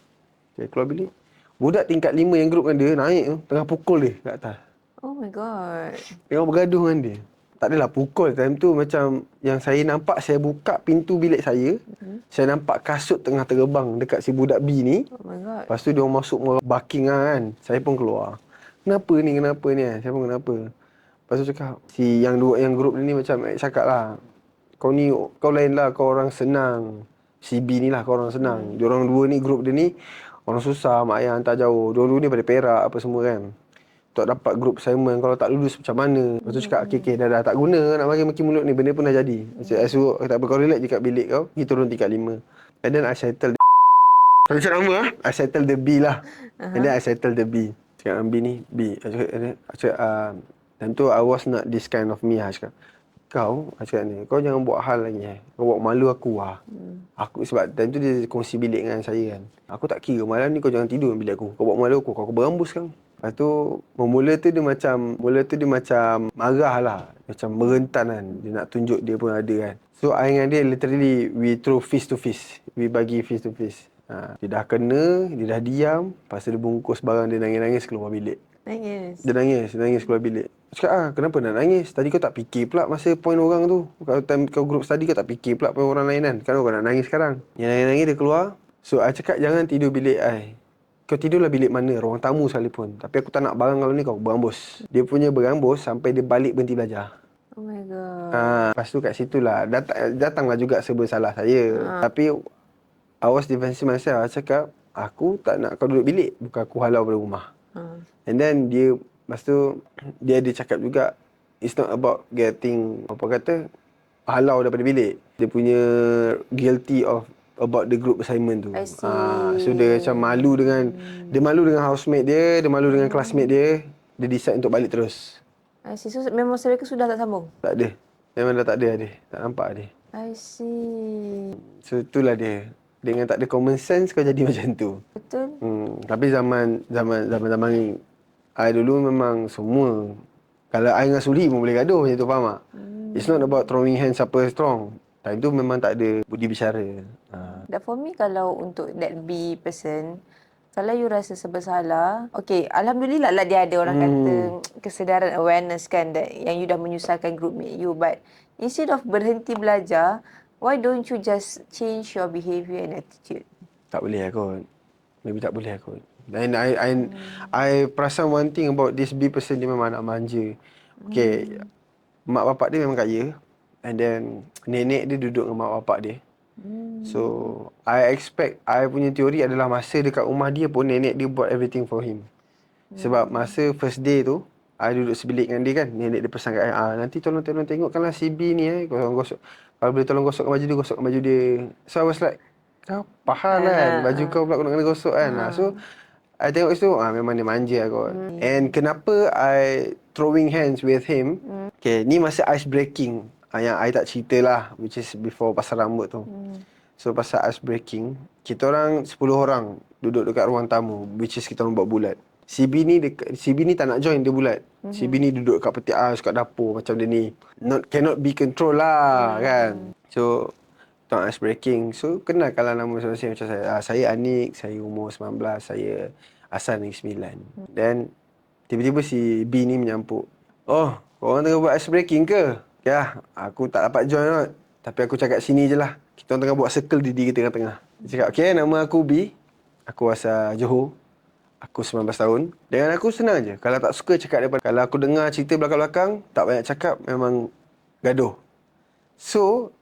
Budak tingkat 5 yang grup dengan dia naik tu, tengah pukul dia kat atas. Oh my god. Tengah bergaduh dengan dia. Tak adalah pukul. Time tu macam yang saya nampak, saya buka pintu bilik saya. Saya nampak kasut tengah terbang dekat si budak B ni. Oh my god. Lepas tu dia orang masuk barking kan. Saya pun keluar. Kenapa ni kan? Saya pun kenapa? Lepas tu cakap, yang grup ni macam cakap lah. Kau lain lah, kau orang senang. Si B ni lah kau orang senang. Diorang dua ni, grup dia ni, orang susah, mak ayah hantar jauh. Dua-dua ni pada Perak apa semua kan. Tak dapat group assignment, kalau tak lulus macam mana. Lepas tu cakap, okay, dah tak guna nak maki mulut ni. Benda pun dah jadi. I suruh, tak apa, kau relax je kat bilik kau. Pergi turun tingkat 5. And then I settle kalau cakap nama lah, I settle the B lah. And then I settle the B. Cakap B ni, B. I cakap, Time tu I was not this kind of me. Cakap, kau cakap ni, kau jangan buat hal lagi. Kau buat malu aku lah. Aku sebab time tu dia kongsi bilik dengan saya kan. Aku tak kira, malam ni kau jangan tidur dalam bilik aku. Kau buat malu aku, kau berambus kan. Lepas tu, mula tu dia macam marah lah. Macam merentan kan. Dia nak tunjuk dia pun ada kan. So, I dengan dia literally, we throw fist to fist. We bagi fist to fist. Dia dah kena, dia dah diam. Lepas tu dia bungkus barang, dia nangis-nangis keluar bilik. Dia nangis keluar bilik. Aku cakap, kenapa nak nangis? Tadi kau tak fikir pula masa point orang tu. Kalau time kau group study, kau tak fikir pula point orang lain kan. Kenapa kau nak nangis sekarang? Yang nangis-nangis dia keluar. So, I cakap, jangan tidur bilik I. Kau tidurlah bilik mana? Ruang tamu sekalipun. Tapi aku tak nak barang kalau ni kau berambus. Dia punya berambus sampai dia balik berhenti belajar. Oh my god. Lepas tu kat situlah, datanglah juga serba salah saya. Tapi, I was defensive myself. I cakap, aku tak nak kau duduk bilik. Bukan aku halau pada rumah. And then dia, lepas tu dia ada cakap juga, it's not about getting, halau daripada bilik. Dia punya guilty about the group assignment tu. I see. So dia macam malu dengan, dia malu dengan housemate dia malu dengan classmate dia. Dia decide untuk balik terus. I see. So memang mereka sudah tak sambung? Tak ada. Memang dah tak ada dia. Tak nampak dia. I see. So itulah dia. Dengan tak ada common sense kau jadi macam tu. Betul. Tapi zaman ni, I dulu memang semua, kalau I dengan Suri pun boleh gaduh macam tu, faham tak? It's not about throwing hands siapa strong. Time tu memang tak ada budi bicara. Dan for me, kalau untuk that B person, kalau you rasa bersalah, okay, Alhamdulillah lah dia ada orang kata kesedaran, awareness kan, that yang you dah menyusahkan groupmate you. But instead of berhenti belajar, why don't you just change your behaviour and attitude? Tak boleh kot. Maybe tak boleh kot. And I perasan one thing about this B person, dia memang anak manja. Okay, mak bapak dia memang kaya. And then, nenek dia duduk dengan mak bapak dia. So, I expect, I punya teori adalah masa dekat rumah dia pun, nenek dia buat everything for him. Sebab masa first day tu, I duduk sebilik dengan dia kan. Nenek dia pesan kat I, nanti tolong tengokkanlah si B ni gosok. Kalau boleh tolong gosokkan baju dia, gosokkan baju dia. So, I was like, kau pahal kan? Baju kau pula kau nak kena gosok kan? So, I tengok situ, memang dia manja kot. And kenapa I throwing hands with him, okay, ni masa ice breaking. Yang I tak cerita lah, which is before pasal rambut tu. So, pasal ice breaking, kita orang 10 orang duduk dekat ruang tamu, which is kita orang buat bulat. Si B ni tak nak join, dia bulat. Si B ni duduk kat peti ais, kat dapur macam dia ni. Cannot be control lah kan. So, tengok ice breaking. So, kenalkanlah nama masing-masing macam saya. Saya Anik, saya umur 19, saya asal Negeri 9. Then, tiba-tiba si B ni menyampuk. Oh, korang tengah buat ice breaking ke? Ya, aku tak dapat join kot. Tapi aku cakap sini je lah. Kita orang tengah buat circle diri kita tengah-tengah. Dia cakap, okay, nama aku B. Aku asal Johor. Aku 19 tahun. Dengan aku senang je. Kalau tak suka cakap daripada. Kalau aku dengar cerita belakang-belakang, tak banyak cakap, memang gaduh. So,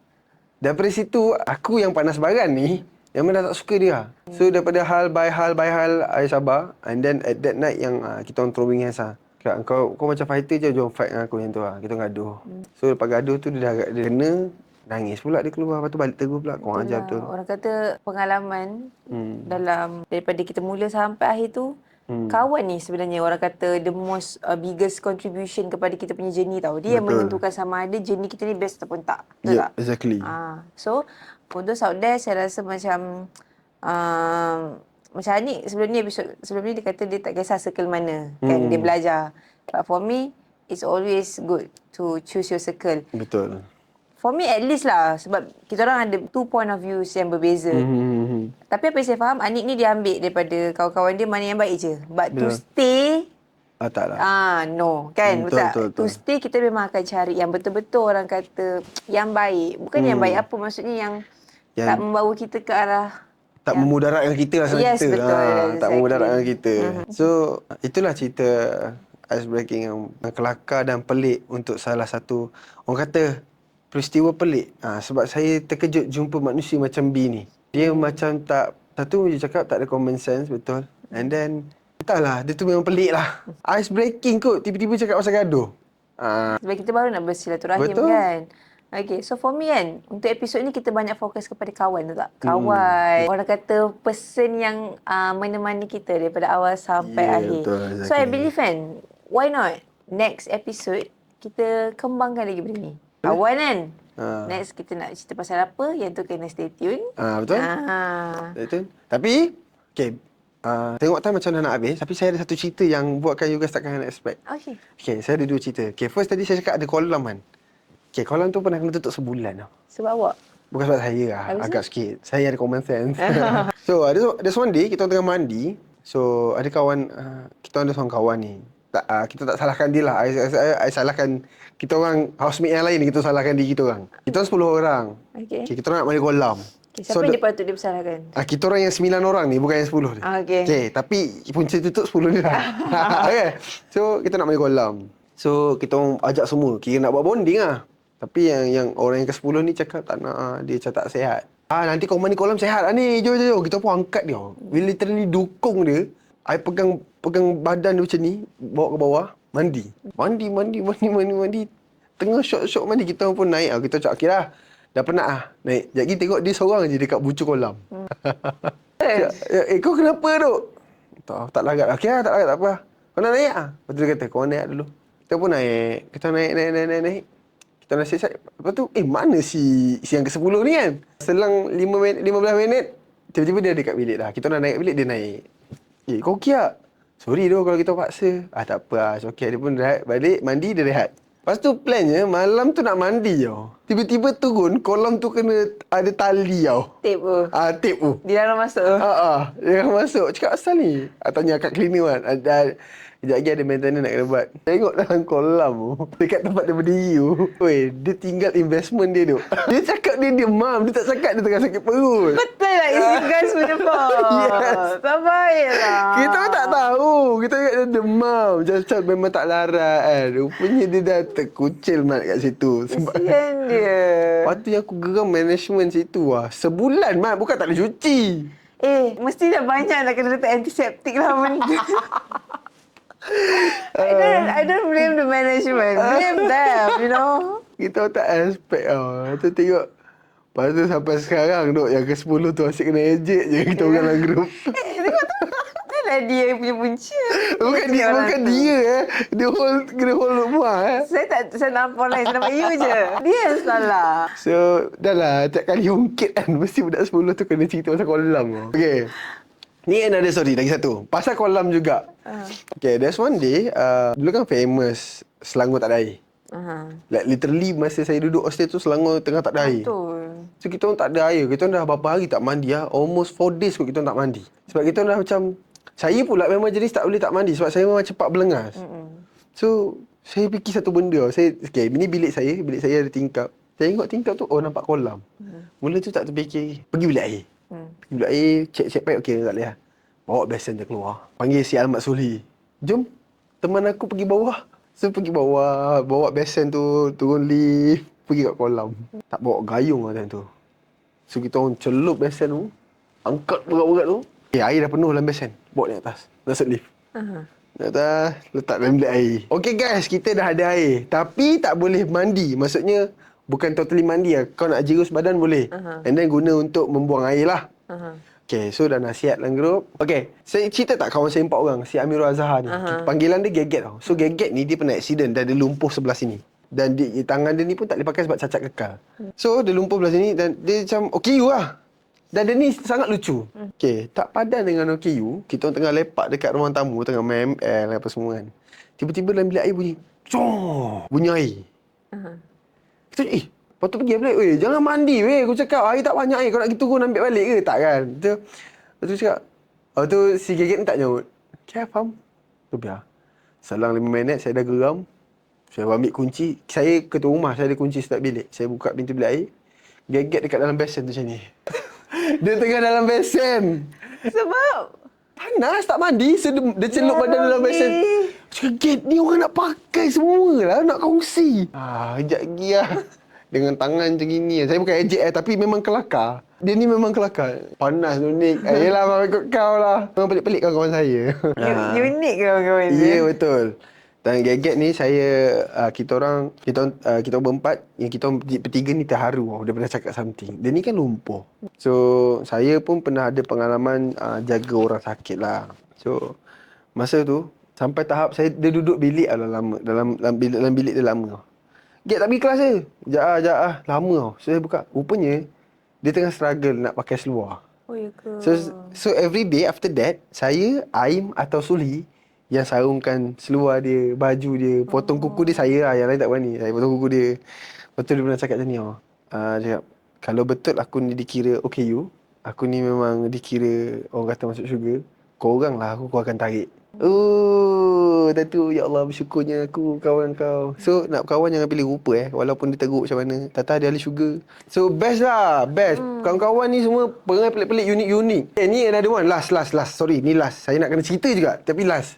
daripada situ, aku yang panas baran ni, memang dah tak suka dia. So, daripada hal by hal, I sabar. And then, at that night yang kita orang throwing hands lah. Kau macam fighter je, jom fight dengan aku macam tu lah. Kita gaduh. So, lepas gaduh tu, dia kena, nangis pula dia keluar. Lepas tu balik tegur pula. Korang ajar betul. Orang kata pengalaman dalam, daripada kita mula sampai akhir tu, kawan ni sebenarnya orang kata the most biggest contribution kepada kita punya journey tau. Dia yang menentukan sama ada journey kita ni best ataupun tak. Betul tak? Exactly. So, for those out there, saya rasa macam macam Anik sebelum ni dia kata dia tak kisah circle mana kan dia belajar. But for me, it's always good to choose your circle. Betul. For me at least lah, sebab kita orang ada two point of views yang berbeza. Tapi apa yang saya faham, Anik ni dia ambil daripada kawan-kawan dia mana yang baik je. But to stay, tak lah. no. Kan? Betul. To stay, kita memang akan cari yang betul-betul orang kata yang baik. Bukan yang baik apa, maksudnya yang tak membawa kita ke arah tak memudaratkan kita lah sama kita. Betul. Tak memudaratkan kita. So, itulah cerita ice breaking yang kelakar dan pelik untuk salah satu, orang kata, peristiwa pelik. Sebab saya terkejut jumpa manusia macam B ni. Dia macam tak, satu dia cakap tak ada common sense, betul. And then, entahlah, dia tu memang pelik lah. Ice breaking kot, tiba-tiba cakap pasal gaduh. Sebab kita baru nak bersilaturahim kan. Okay, so for me kan, untuk episod ni kita banyak fokus kepada kawan tu tak? Kawan. Orang kata person yang menemani kita daripada awal sampai akhir. Betul, exactly. So I believe kan, why not? next episode kita kembangkan lagi benda ni. Kawan kan? Next kita nak cerita pasal apa, yang tu kena stay tune. Betul? Betul. Tapi, okay. Tengok time macam dah nak habis. Tapi saya ada satu cerita yang buatkan you guys takkan expect. Okay, saya ada 2 cerita. Okay, first tadi saya cakap ada kolam kan. Okay, kolam tu pernah kena tutup sebulan tau. Sebab awak? Bukan sebab saya lah. Agak sikit. Saya ada common sense. So, ada one day kita tengah mandi. So, ada kawan, kita ada seorang kawan ni. Kita tak salahkan dia lah. I salahkan kita orang housemate yang lain. Kita salahkan diri kita orang. Kita orang 10 orang. Okay, kita orang nak mandi kolam. Okay, siapa yang dia patut dia bersalahkan? Kita orang yang 9 orang ni, bukan yang 10 ni. Okay, tapi punca tutup 10 ni lah. Okay. So, kita nak mandi kolam. So, kita orang ajak semua. Kira nak buat bonding lah. Tapi yang orang yang ke-10 ni cakap tak nak. Dia cakap tak sihat. Nanti kau mandi kolam sihat lah ni. Jom. Kita pun angkat dia. We literally dukung dia. I pegang badan dia macam ni. Bawa ke bawah. Mandi. Tengah syok-syok mandi. Kita pun naik. Kita cakap, okay lah. Dah penat lah. Naik. Sekejap lagi tengok dia seorang je dekat bucu kolam. Kau kenapa duk? Tak lagat. Okay lah, tak lagat, tak apa. Kau nak naik lah? Lepas tu dia kata, kau naik dulu. Kita pun naik. Kita naik. Kita nak siap-siap. Lepas tu, mana si yang ke-10 ni kan? Selang 15 minit, tiba-tiba dia dekat bilik dah. Kita nak naik bilik, dia naik. Kau okey tak? Sorry doh kalau kita paksa. Tak apa lah. Okay. Dia pun rehat balik, mandi, dia rehat. Lepas tu plannya, malam tu nak mandi tau. Tiba-tiba turun, kolam tu kena ada tali tau. Tape tu. Tape tu. Dia dalam masuk. Dia dalam masuk. Cakap asal ni? Tanya kat cleaner kan. Sekejap lagi ada maintenance nak kena buat. Tengok dalam kolam tu. Dekat tempat dia berdiri tu. Dia tinggal investment dia tu. Dia cakap dia demam. Dia tak cakap dia tengah sakit perut. Betul lah. Isi guys punya fault. Yes. Tak baik lah. Kita pun tak tahu. Kita cakap dia demam. Macam memang tak larat kan. Rupanya dia dah terkucil mat kat situ. Kesian dia. Lepas tu yang aku geram management situ lah. Sebulan mat. Bukan tak boleh cuci. Mesti dah banyak dah kena letak antiseptik lah benda. I don't blame the management. Blame them, you know. Kita tak expect tau. Tu tengok. Lepas tu sampai sekarang duk yang ke-10 tu asyik kena ejek je kita orang dalam grup. Tengok tu. Dah dia yang punya punca. Bukan dia Dia hold rumah Saya nampak lain. Saya nampak you je. Dia yang salah. So dah lah. Tiap kali ungkit kan. Mesti budak 10 tu kena cerita pasal kolam. Okay. Ni another story. Lagi satu. Pasal kolam juga. Okay, there's one day. Dulu kan famous Selangor tak ada air. Like literally masa saya duduk hostel tu Selangor tengah tak ada air. Betul. So kita orang tak ada air. Kita orang dah berapa hari tak mandi lah. Almost 4 days kot kita orang tak mandi. Sebab kita orang dah macam, saya pula memang jenis tak boleh tak mandi. Sebab saya memang cepat berlengas. So saya fikir satu benda. Okay, ini bilik saya ada tingkap. Saya tengok tingkap tu, nampak kolam. Mula tu tak terfikir. Pergi bilik air. Pergi bilik air, check pack, okey tak boleh lah. Bawa besen je keluar. Panggil si Ahmad Suli. Jom, teman aku pergi bawah. So pergi bawah, bawa besen tu, turun lift, pergi kat kolam. Tak bawa gayung lah time tu. So kita orang celup besen tu, angkat berat-berat tu. Air dah penuh dalam besen. Bawa naik atas, masuk lift. Naik atas, letak dalam bilik air. Okey guys, kita dah ada air. Tapi tak boleh mandi. Maksudnya, bukan totally mandi lah. Kau nak jirus badan boleh. And then guna untuk membuang air lah. Okay, so dah nasihat dalam grup. Okay, saya cerita tak kawan saya 4 orang. Si Amirul Azhar ni. Panggilan dia Geget tau. So Geget ni dia pernah accident dan dia lumpuh sebelah sini. Dan tangan dia ni pun tak boleh pakai sebab cacat kekal. So dia lumpuh sebelah sini dan dia macam OKU lah. Dan dia ni sangat lucu. Okay, tak padan dengan OKU. Kita orang tengah lepak dekat ruang tamu. Tengah main ML apa semua kan. Tiba-tiba dalam bilik air bunyi. Bunyi air. Kita patut pergi balik. Jangan mandi weh. Aku cakap air tak banyak air. Kau nak pergi turun ambil balik ke? Tak kan? Lepas tu cakap. Lepas tu si Geget ni tak nyaut. Okay, faham. Tu biar. Selang 5 minit saya dah geram. Saya ambil kunci. Saya ketua rumah. Saya ada kunci setiap bilik. Saya buka pintu bilik air. Geget dekat dalam besen tu macam ni. Dia tengah dalam besen. Sebab? Panas tak mandi. So dia celup badan dalam besen. Cakap, Get ni orang nak pakai semua lah. Nak kongsi. Kejap lagi lah. Dengan tangan macam gini. Saya bukan ejek tapi memang kelakar. Dia ni memang kelakar. Panas tu Nik. Yelah, memang ikut kau lah. Memang pelik-pelik kawan saya. Unik kawan-kawan dia. Ya, betul. Dan Geget ni kita orang berempat, yang kita bertiga ni terharu. Dia pernah cakap something. Dia ni kan lumpuh. So, saya pun pernah ada pengalaman jaga orang sakit lah. So, masa tu, Sampai tahap dia duduk bilik lah lama. Dalam bilik dia lama tau. Gap tak pergi kelas je. Sekejap lama tau. So saya buka. Rupanya, dia tengah struggle nak pakai seluar. Oh, ya ke? So every day after that, saya, Aim atau Suli yang sarungkan seluar dia, baju dia, potong kuku dia saya lah. Yang lain tak berani. Saya potong kuku dia. Lepas tu dia pernah cakap macam ni tau. Cakap, kalau betul aku ni dikira OKU, aku ni memang dikira orang kata masuk syurga, korang lah aku akan tarik. Dah tu, ya Allah bersyukurnya aku kawan kau. So nak kawan jangan pilih rupa walaupun dia teruk macam mana. Tata dia ahli syurga. So best lah, best. Kawan-kawan ni semua perangai pelik-pelik, unik-unik. Ni another one, last. Sorry, ni last. Saya nak kena cerita juga, tapi last.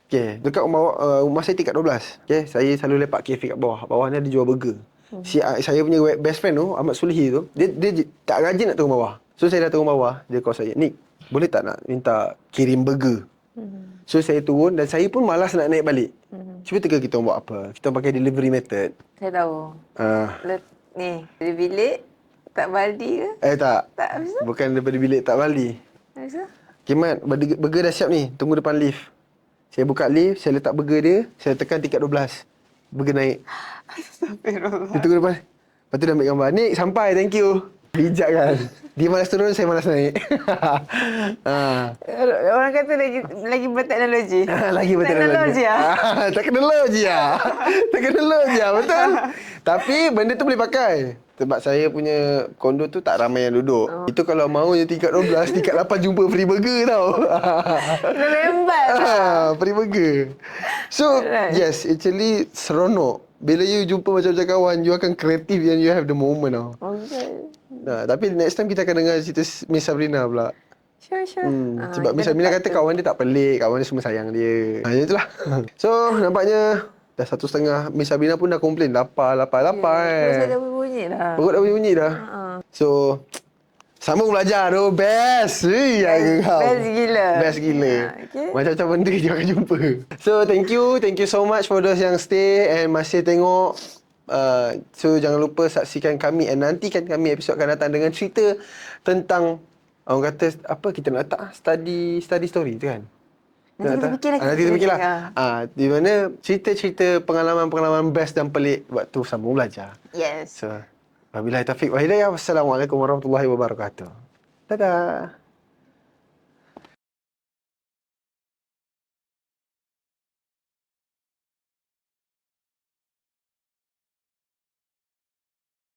Okay, dekat rumah saya tingkat 12. Okay, saya selalu lepak kafe kat bawah. Bawah ni ada jual burger. Saya punya best friend tu, Ahmad Sulhi tu, dia tak rajin nak turun bawah. So saya dah turun bawah, dia call saya, Nick, boleh tak nak minta kirim burger? So saya turun dan saya pun malas nak naik balik. Cuba tengok kita buat apa. Kita pakai delivery method. Saya tahu. Ni, dari bilik tak baldi ke? Tak. Tak, habis tu? Bukan daripada bilik tak baldi. Habis tu? Okay, Mat, burger dah siap ni. Tunggu depan lift. Saya buka lift, saya letak burger dia, saya tekan tingkat 12. Burger naik. Astagfirullah. Dia tunggu depan. Lepas tu dia ambil gambar. Nick, sampai, thank you. Bijak kan? Dia malas turun, saya malas naik. Orang kata lagi berteknologi. Lagi berteknologi. Teknologi lah. Teknologi lah, betul. Tapi benda tu boleh pakai. Sebab saya punya kondo tu tak ramai yang duduk. Itu kalau mau je tingkat 12, tingkat 8 jumpa free burger tau. Kena lembat. Free burger. So, yes, actually seronok. Bila you jumpa macam-macam kawan, you akan kreatif and you have the moment tau. Okay. Tapi next time kita akan dengar cerita Miss Sabrina pula. Sure. Sebab Miss Sabrina kata kawan dia tak pelik, kawan dia semua sayang dia. Itulah. So, nampaknya dah 1.5. Miss Sabrina pun dah komplain. Lapar. Perut saya dah bunyi dah. Perut dah bunyi dah. So, sambung belajar tu. Best. Best gila. Okay. Macam-macam benda kita akan jumpa. So, thank you so much for those yang stay and masih tengok. So, jangan lupa saksikan kami and nantikan kami episod akan datang dengan cerita tentang orang kata apa kita nak letak study story tu kan. Nanti kita fikirlah. Di mana cerita-cerita pengalaman-pengalaman best dan pelik waktu sambung belajar. Yes. So, wabillahi taufiq wa hidayah. Wassalamualaikum warahmatullahi wabarakatuh. Dadah.